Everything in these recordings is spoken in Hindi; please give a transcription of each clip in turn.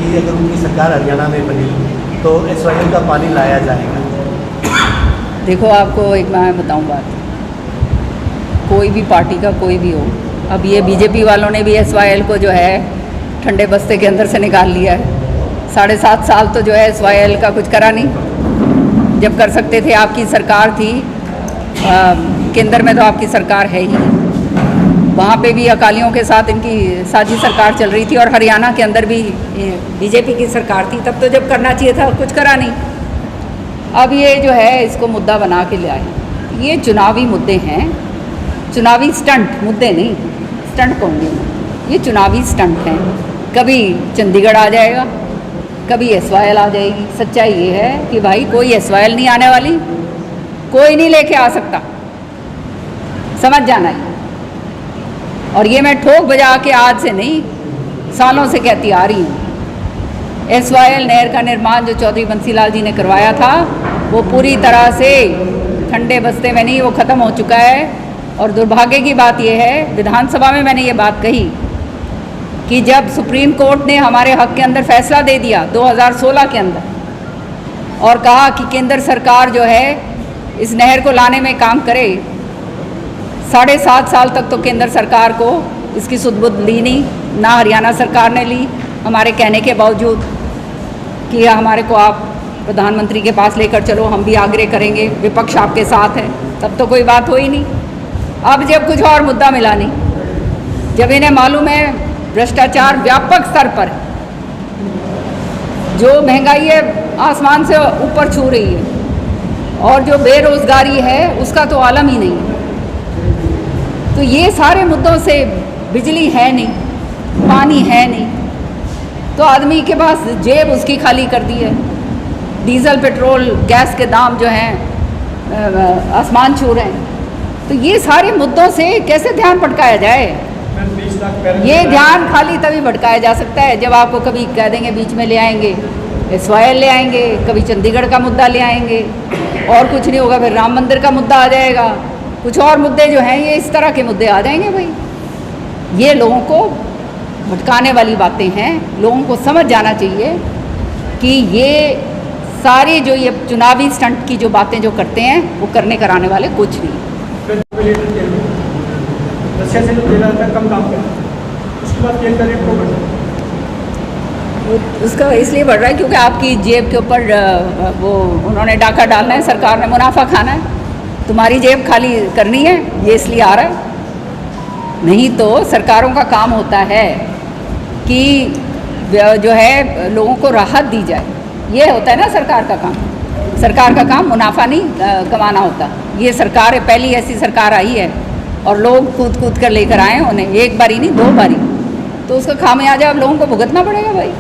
कि अगर उनकी सरकार हरियाणा में बनी तो SYL का पानी लाया जाएगा? देखो, आपको एक मैं बताऊं बात, कोई भी पार्टी का कोई भी हो, अब ये बीजेपी वालों ने भी SYL को जो है ठंडे बस्ते के अंदर से निकाल लिया है। 7.5 साल तो जो है SYL का कुछ करा नहीं। जब कर सकते थे, आपकी सरकार थी, केंद्र में तो आपकी सरकार है ही, वहाँ पे भी अकालियों के साथ इनकी साझी सरकार चल रही थी, और हरियाणा के अंदर भी बीजेपी की सरकार थी। तब तो जब करना चाहिए था कुछ करा नहीं। अब ये जो है इसको मुद्दा बना के ले आए। ये चुनावी मुद्दे हैं, चुनावी स्टंट मुद्दे नहीं, स्टंट कहूँगी मैं, ये चुनावी स्टंट हैं। कभी चंडीगढ़ आ जाएगा, कभी SYL आ जाएगी। सच्चाई ये है कि भाई कोई SYL नहीं आने वाली, कोई नहीं लेके आ सकता, समझ जाना है। और ये मैं ठोक बजा के आज से नहीं, सालों से कहती आ रही हूँ। SYL नहर का निर्माण जो चौधरी बंसीलाल जी ने करवाया था, वो पूरी तरह से ठंडे बस्ते में नहीं, वो ख़त्म हो चुका है। और दुर्भाग्य की बात यह है, विधानसभा में मैंने ये बात कही कि जब सुप्रीम कोर्ट ने हमारे हक के अंदर फैसला दे दिया 2016 के अंदर, और कहा कि केंद्र सरकार जो है इस नहर को लाने में काम करे, 7.5 साल तक तो केंद्र सरकार को इसकी सुध-बुध ली नहीं, ना हरियाणा सरकार ने ली, हमारे कहने के बावजूद कि हमारे को आप प्रधानमंत्री के पास लेकर चलो, हम भी आग्रह करेंगे, विपक्ष आपके साथ है। तब तो कोई बात हो ही नहीं। अब जब कुछ और मुद्दा मिला नहीं, जब इन्हें मालूम है भ्रष्टाचार व्यापक स्तर पर, जो महंगाई है आसमान से ऊपर छू रही है, और जो बेरोजगारी है उसका तो आलम ही नहीं है, तो ये सारे मुद्दों से, बिजली है नहीं, पानी है नहीं, तो आदमी के पास जेब उसकी खाली कर दी है। डीजल पेट्रोल गैस के दाम जो हैं आसमान छू रहे हैं। तो ये सारे मुद्दों से कैसे ध्यान भटकाया जाए? ये ध्यान खाली तभी भटकाया जा सकता है जब आपको कभी कह देंगे बीच में ले आएंगे SYL ले आएंगे, कभी चंडीगढ़ का मुद्दा ले आएंगे, और कुछ नहीं होगा, फिर राम मंदिर का मुद्दा आ जाएगा, कुछ और मुद्दे जो हैं ये इस तरह के मुद्दे आ जाएंगे। भाई ये लोगों को भटकाने वाली बातें हैं। लोगों को समझ जाना चाहिए कि ये सारी जो ये चुनावी स्टंट की जो बातें जो करते हैं वो करने कराने वाले कुछ नहीं। रशिया से जो तेल था कम दाम पे, उसके बाद तेल का रेट क्यों बढ़ा? उसका इसलिए बढ़ रहा है क्योंकि आपकी जेब के ऊपर वो उन्होंने डाका डालना है, सरकार ने मुनाफा खाना है, तुम्हारी जेब खाली करनी है, ये इसलिए आ रहा है। नहीं तो सरकारों का काम होता है कि जो है लोगों को राहत दी जाए, ये होता है ना सरकार का काम। सरकार का काम मुनाफा नहीं कमाना होता। ये सरकार है, पहली ऐसी सरकार आई है, और लोग कूद कूद कर लेकर आए हैं उन्हें, एक बारी नहीं 2 बारी, तो उसका खामियाजा अब लोगों को भुगतना पड़ेगा। भाई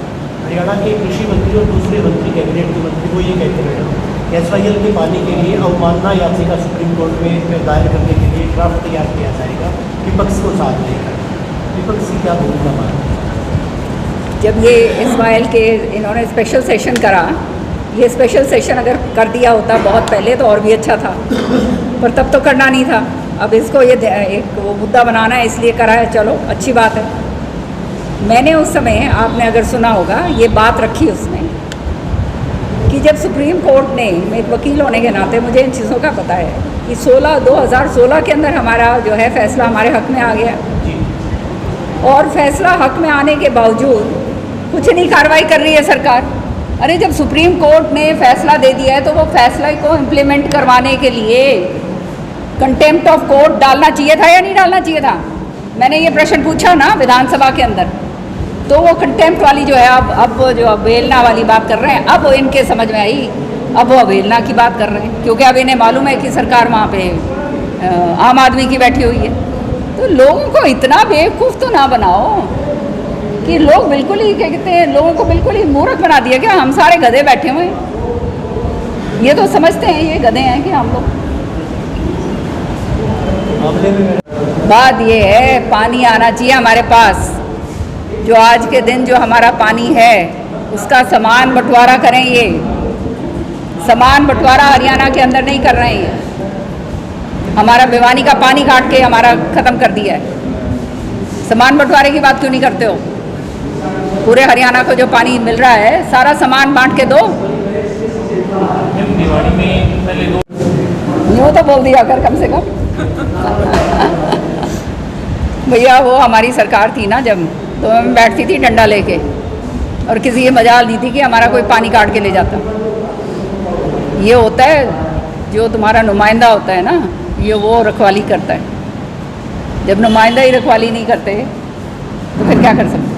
हरियाणा के कृषि मंत्री और दूसरे मंत्री, कैबिनेट के मंत्री, वो ये कहते हैं SYL के पानी के लिए अवमानना याचिका सुप्रीम कोर्ट में दायर करने के लिए ड्राफ्ट तैयार किया जाएगा, विपक्ष को साथ लेकर। विपक्ष की क्या भूमिका मानते हैं? जब ये SYL के इन्होंने स्पेशल सेशन करा, ये स्पेशल सेशन अगर कर दिया होता बहुत पहले तो और भी अच्छा था, पर तब तो करना नहीं था। अब इसको ये एक वो मुद्दा बनाना है इसलिए करा है, चलो अच्छी बात है। मैंने उस समय, आपने अगर सुना होगा, ये बात रखी उसमें कि जब सुप्रीम कोर्ट ने, मैं एक वकील होने के नाते मुझे इन चीज़ों का पता है कि 2016 के अंदर हमारा जो है फैसला हमारे हक में आ गया, और फैसला हक में आने के बावजूद कुछ नहीं कार्रवाई कर रही है सरकार। अरे जब सुप्रीम कोर्ट ने फैसला दे दिया है तो वो फैसले को इम्प्लीमेंट करवाने के लिए कंटेम्प्ट ऑफ कोर्ट डालना चाहिए था या नहीं डालना चाहिए था? मैंने ये प्रश्न पूछा ना विधानसभा के अंदर, तो वो कंटेम्प्ट वाली जो है, अब वो जो अवहेलना वाली बात कर रहे हैं, अब वो इनके समझ में आई, अब वो अवहेलना की बात कर रहे हैं, क्योंकि अब इन्हें मालूम है कि सरकार वहाँ पे आम आदमी की बैठी हुई है। तो लोगों को इतना बेवकूफ़ तो ना बनाओ कि लोग बिल्कुल ही, क्या कहते हैं, लोगों को बिल्कुल ही मूर्ख बना दिया कि हम सारे गधे बैठे हुए हैं। ये तो समझते हैं ये गधे हैं कि हम लोग। बात ये है, पानी आना चाहिए हमारे पास। जो आज के दिन जो हमारा पानी है उसका समान बंटवारा करें। ये समान बंटवारा हरियाणा के अंदर नहीं कर रहे हैं। हमारा भिवानी का पानी काट के हमारा ख़त्म कर दिया है। समान बंटवारे की बात क्यों नहीं करते हो? पूरे हरियाणा को जो पानी मिल रहा है सारा सामान बांट के दो। मैम दिवाली में पहले दो यूँ तो बोल दिया कर कम से कम। भैया वो हमारी सरकार थी ना जब, तो मैं बैठती थी डंडा लेके और किसी ये मजाल नहीं थी कि हमारा कोई पानी काट के ले जाता। ये होता है जो तुम्हारा नुमाइंदा होता है ना, ये वो रखवाली करता है। जब नुमाइंदा ही रखवाली नहीं करते तो फिर क्या कर सकते।